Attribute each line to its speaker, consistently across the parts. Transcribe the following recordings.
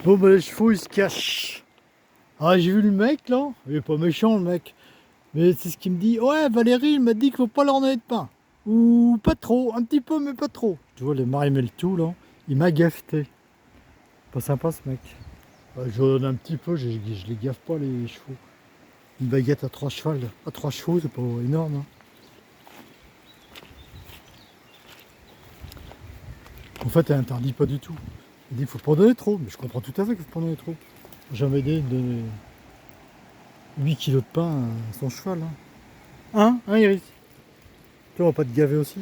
Speaker 1: Bon, bah, les chevaux, ils se cachent. Ah, j'ai vu le mec, là. Il est pas méchant, le mec. Mais c'est ce qu'il me dit. Ouais, Valérie, il m'a dit qu'il faut pas leur donner de pain. Ou pas trop. Un petit peu, mais pas trop. Tu vois, les marimel tout, là. Il m'a gafeté. Pas sympa, ce mec. Ouais, je donne un petit peu. Je les gaffe pas, les chevaux. Une baguette à 3 chevaux. À 3 chevaux, c'est pas énorme. Hein. En fait, elle interdit pas du tout. Elle dit qu'il faut pas en donner trop. Mais je comprends tout à fait qu'il faut pas en donner trop. Jamais dit de donner 8 kilos de pain à son cheval. Hein, Iris? Tu vas pas te gaver aussi.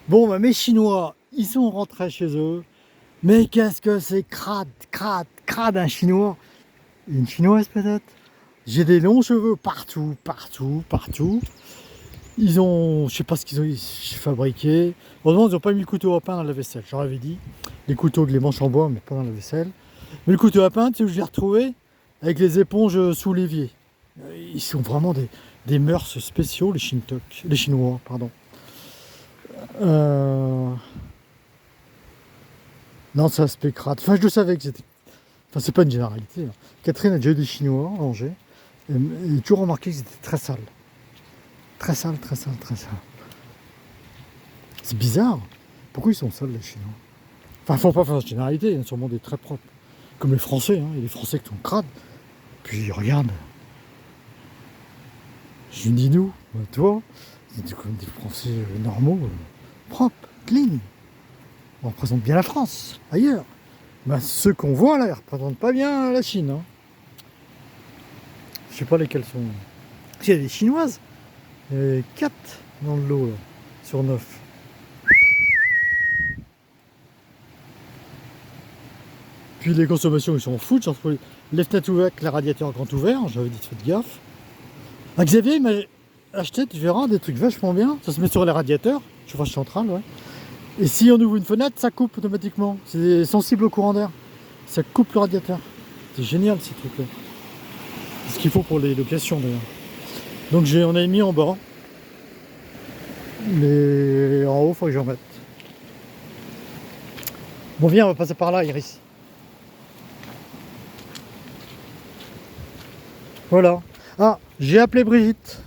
Speaker 1: Bon, bah, mes Chinois, ils sont rentrés chez eux. Mais qu'est-ce que c'est crade, crade, crade un Chinois. Une Chinoise peut-être. J'ai des longs cheveux partout, partout, partout. Ils ont, je sais pas ce qu'ils ont fabriqué. Heureusement, ils n'ont pas mis le couteau à pain dans la vaisselle. J'en avais dit. Les couteaux avec les manches en bois, mais pas dans la vaisselle. Mais le couteau à pain, tu sais où je l'ai retrouvé? Avec les éponges sous l'évier. Ils sont vraiment des mœurs spéciaux, les Chinois, pardon. Non, ça se crade. Enfin, je le savais que c'était. Enfin, c'est pas une généralité. Hein. Catherine a déjà eu des Chinois à Angers. Et j'ai toujours remarqué qu'ils étaient très sales. Très sales, très sales, très sales. C'est bizarre. Pourquoi ils sont sales, les Chinois? Enfin, faut pas faire de généralité. Il y en a sûrement des très propres. Comme les Français. Hein. Il y a des Français qui sont crades. Puis, regarde. Je dis nous, toi. C'est comme des Français normaux, propres, clean. On représente bien la France, ailleurs. Ben, ceux qu'on voit là, ils représentent pas bien la Chine. Hein. Je sais pas lesquels sont. Il y a des chinoises. Il y a 4 dans le lot là, sur 9. Puis les consommations, ils s'en foutent. Genre, les fenêtres ouvertes, les radiateurs grand ouverts. J'avais dit faites gaffe. Ah, Xavier il m'a acheté, tu verras, des trucs vachement bien. Ça se met sur les radiateurs, chauffage central, ouais. Et si on ouvre une fenêtre, ça coupe automatiquement. C'est sensible au courant d'air. Ça coupe le radiateur. C'est génial ces trucs-là. C'est ce qu'il faut pour les locations d'ailleurs. Donc on a mis en bas. Mais en haut, il faut que j'en mette. Bon, viens, on va passer par là, Iris. Voilà. Ah, j'ai appelé Brigitte.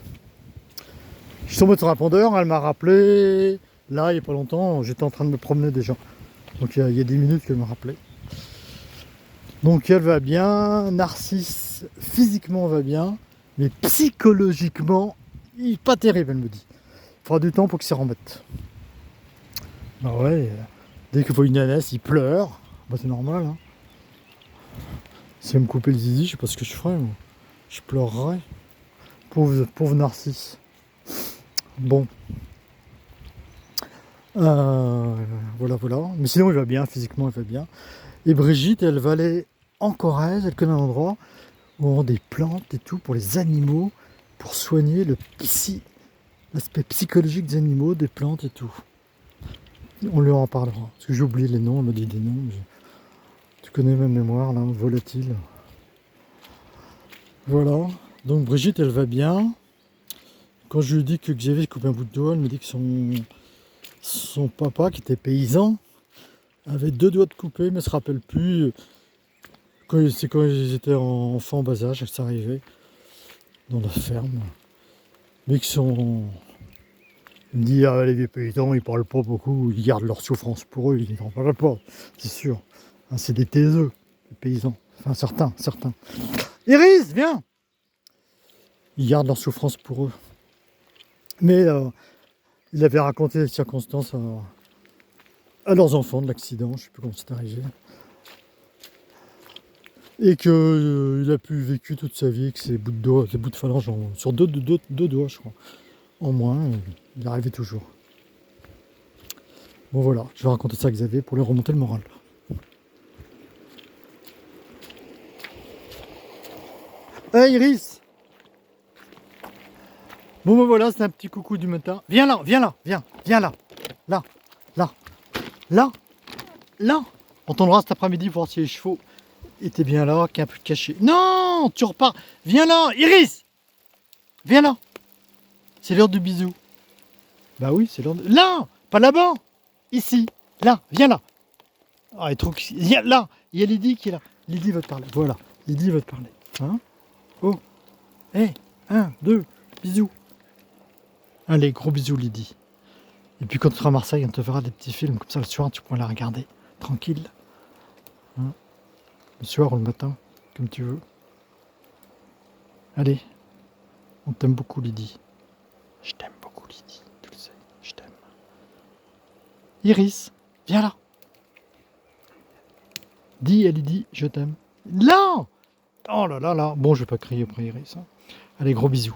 Speaker 1: Je suis tombé sur un répondeur, elle m'a rappelé. Là, il n'y a pas longtemps, j'étais en train de me promener déjà. Donc il y a 10 minutes qu'elle m'a rappelé. Donc elle va bien, Narcisse physiquement va bien, mais psychologiquement, il n'est pas terrible, elle me dit. Il faudra du temps pour qu'il s'y remette. Bah ouais, dès qu'il voit une ânesse, il pleure. Bah c'est normal. Hein. Si elle me coupait le zizi, je sais pas ce que je ferais. Moi. Je pleurerais. Pauvre Narcisse. Bon. Voilà. Mais sinon, il va bien, physiquement, il va bien. Et Brigitte, elle va aller en Corrèze, elle connaît un endroit où on a des plantes et tout pour les animaux, pour soigner l'aspect psychologique des animaux, des plantes et tout. On lui en parlera. Parce que j'ai oublié les noms, on m'a dit des noms. Tu connais ma mémoire, là, volatile. Voilà. Donc Brigitte, elle va bien. Quand je lui dis que Xavier coupe un bout de doigt, elle me dit que son papa, qui était paysan, avait 2 doigts de couper, mais ne se rappelle plus. C'est quand ils étaient enfants en bas âge, ça arrivait dans la ferme. Mais qui sont. Il me dit, ah, les vieux paysans, ils parlent pas beaucoup, ils gardent leur souffrance pour eux, ils n'en parlent pas, c'est sûr. Hein, c'est des taiseux, les paysans. Enfin, certains. Iris, viens! Ils gardent leur souffrance pour eux. Mais il avait raconté les circonstances à leurs enfants de l'accident, je ne sais plus comment c'est arrivé. Et qu'il a pu vécu toute sa vie avec ses bouts de doigts, ses bouts de phalange sur deux doigts, je crois. En moins, il arrivait toujours. Bon voilà, je vais raconter ça à Xavier pour lui remonter le moral. Hey Iris! Bon ben voilà, c'est un petit coucou du matin. Viens là. Là. On tournera cet après-midi pour voir si les chevaux étaient bien là, qu'il y a un peu de cachet. Non! Tu repars. Viens là, Iris! Viens là. C'est l'heure du bisou. Bah oui, c'est l'heure de. Là! Pas là-bas! Ici! Là! Viens là! Ah, elle est trop... Il y a, là, il y a Lydie qui est là. Lydie va te parler. Voilà, Lydie va te parler. Hein? Oh, hé, 1, 2, bisous. Allez, gros bisous Lydie. Et puis quand tu seras à Marseille, on te fera des petits films. Comme ça, le soir, tu pourras la regarder. Tranquille. Hein? Le soir ou le matin, comme tu veux. Allez, on t'aime beaucoup Lydie. Je t'aime beaucoup Lydie, tu le sais, je t'aime. Iris, viens là. Dis à Lydie, je t'aime. Là. Oh là là là. Bon, je vais pas crier après Iris. Hein. Allez, gros bisous.